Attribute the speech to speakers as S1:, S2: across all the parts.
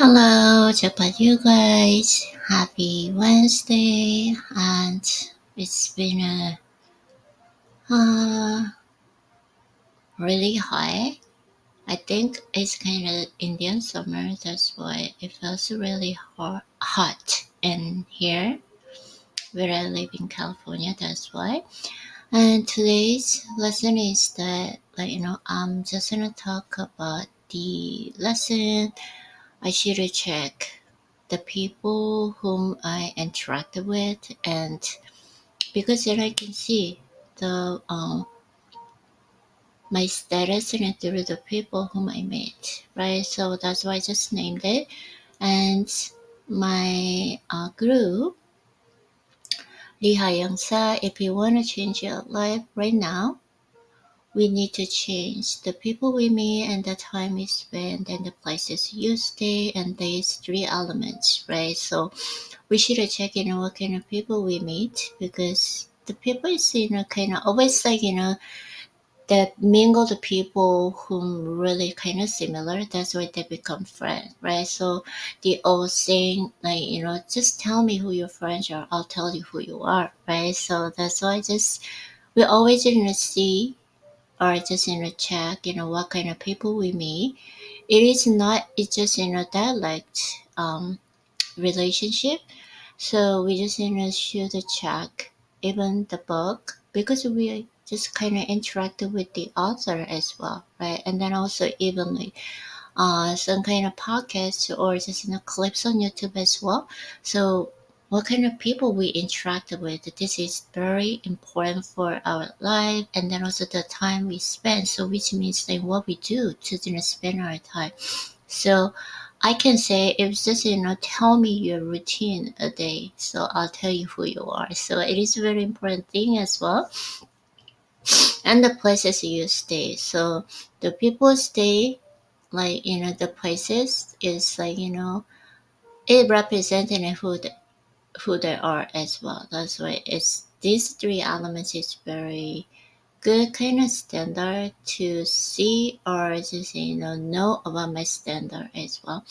S1: Hello, check about you guys. Happy Wednesday, and it's been uh, really hot. I think it's kind of Indian summer, that's why it feels really hot in here where I live in California. That's why. And today's lesson is that, I'm just gonna talk about the lesson. I should check the people whom I interacted with, and because then I can see the my status and through the people whom I met, right? So that's why I just named it. And my group, Lihayangsa, if you want to change your life right now, we need to change the people we meet and the time we spend and the places you stay and these three elements, right? So we should check, what kind of people we meet because the people is, kind of always like, that mingle the people whom really kind of similar. That's why they become friends, right? So the old saying, like, just tell me who your friends are, I'll tell you who you are, right? So that's why we always, see or just, check, what kind of people we meet. It is not, it's just, dialect relationship. So we just shoot a check, even the book, because we just kind of interacted with the author as well, right? And then also even like some kind of podcasts or just clips on YouTube as well. So what kind of people we interact with, this is very important for our life, and then also the time we spend. So which means like what we do to spend our time. So I can say if just tell me your routine a day, so I'll tell you who you are. So it is a very important thing as well, and the places you stay. So the people stay like the places is like it representing who they are as well. That's why it's these three elements is very good kind of standard to see or just know about my standard as well,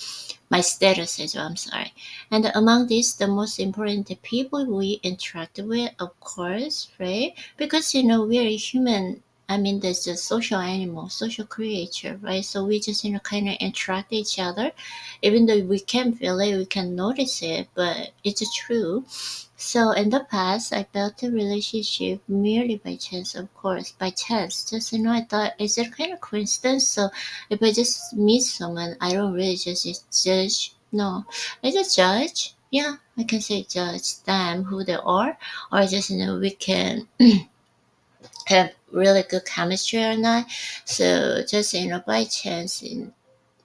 S1: my status as well, I'm sorry. And among these, the most important, the people we interact with, of course, right? Because, we're a human. I mean, there's a social animal, social creature, right? So we just, kind of interact each other. Even though we can feel it, we can notice it, but it's true. So in the past, I built a relationship merely by chance, of course, by chance. Just, I thought, is it kind of coincidence? So if I just meet someone, I don't really just judge. No, I just judge. Yeah, I can say judge them who they are, or just we can have really good chemistry or not. So just by chance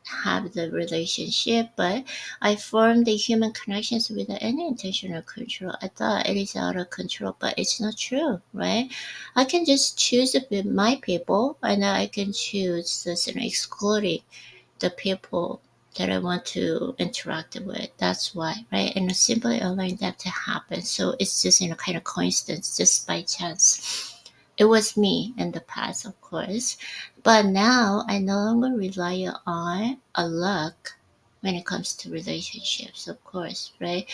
S1: have the relationship, but I formed the human connections without any intentional control. I thought it is out of control, but it's not true, right? I can just choose my people, and I can choose this excluding the people that I want to interact with. That's why, right? And simply allowing that to happen. So it's just kind of coincidence, just by chance. It was me in the past, of course, but now I no longer rely on a luck when it comes to relationships, of course, right?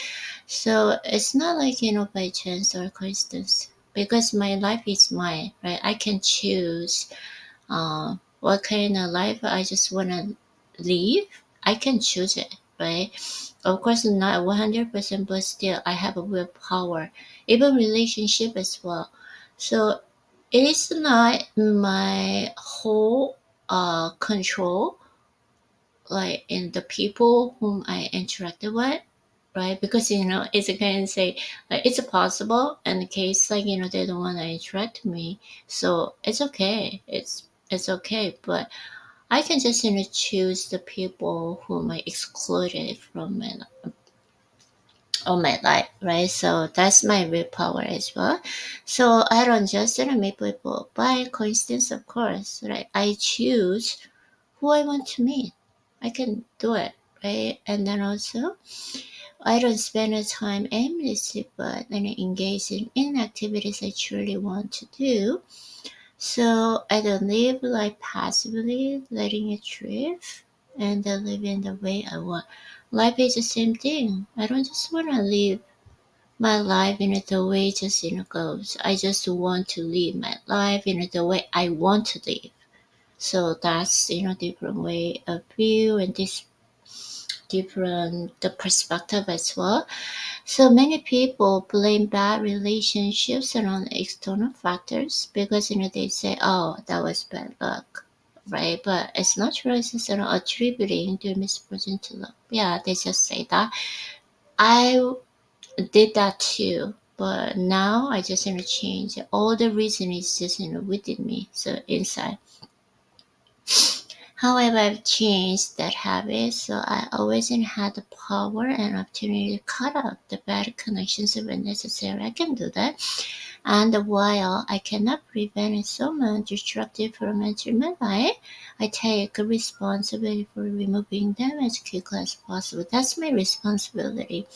S1: So it's not like by chance or coincidence because my life is mine, right? I can choose what kind of life I just want to live. I can choose it, right? Of course, not 100%, but still, I have a willpower, even relationship as well. So it is not my whole control, like in the people whom I interacted with, right? Because it's a kind of say like it's possible in the case like they don't want to interact with me, so it's okay. It's okay, but I can just choose the people whom I excluded from my life, right? So that's my willpower as well. So I don't just meet people by coincidence, of course, right? I choose who I want to meet. I can do it, right? And then also I don't spend the time aimlessly, but engaging in activities I truly want to do. So I don't live like passively, letting it drift, and I live in the way I want. Life is the same thing. I don't just want to live my life in the way just goes. I just want to live my life in the way I want to live. So that's different way of view and this different the perspective as well. So many people blame bad relationships on external factors because they say, "Oh, that was bad luck," right? But it's not true. It's just attributing to misfortune to luck. Yeah, they just say that. I did that too, but now I just change. All the reason is just within me, so inside. However, I've changed that habit, so I always had the power and opportunity to cut off the bad connections when necessary. I can do that. And while I cannot prevent someone disruptive from entering my life, I take responsibility for removing them as quickly as possible. That's my responsibility.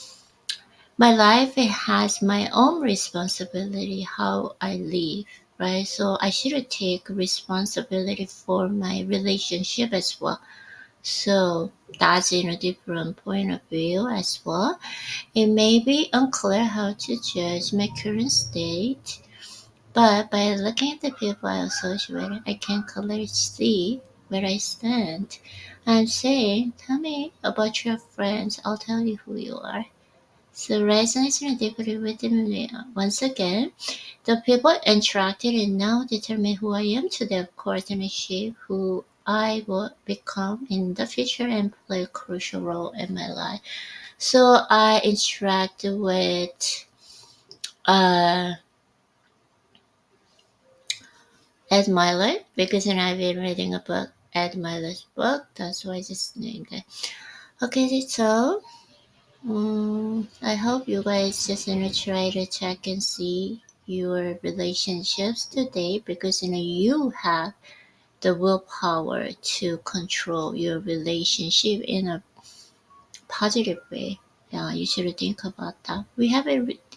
S1: My life has my own responsibility how I live, right? So I should take responsibility for my relationship as well. So that's in a different point of view as well. It may be unclear how to judge my current state, but by looking at the people I associate with, I can clearly see where I stand. I'm saying, tell me about your friends, I'll tell you who you are. So resonating deeply with me once again. The people interacted and now determine who I am today, of course, and shape who I will become in the future and play a crucial role in my life. So I interact with uh, Ed Mylett because I've been reading a book, Ed Mylett's book. That's why I just named it. Okay, so I hope you guys just try to check and see your relationships today because you have the willpower to control your relationship in a positive way. Yeah, you should think about that. We have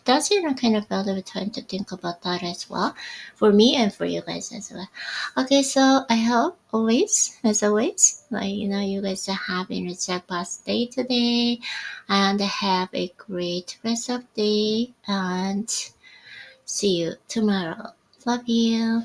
S1: that's kind of valuable time to think about that as well, for me and for you guys as well. Okay, so I hope always, as always, like you guys are having a jackpot day today, and have a great rest of the day, and see you tomorrow. Love you.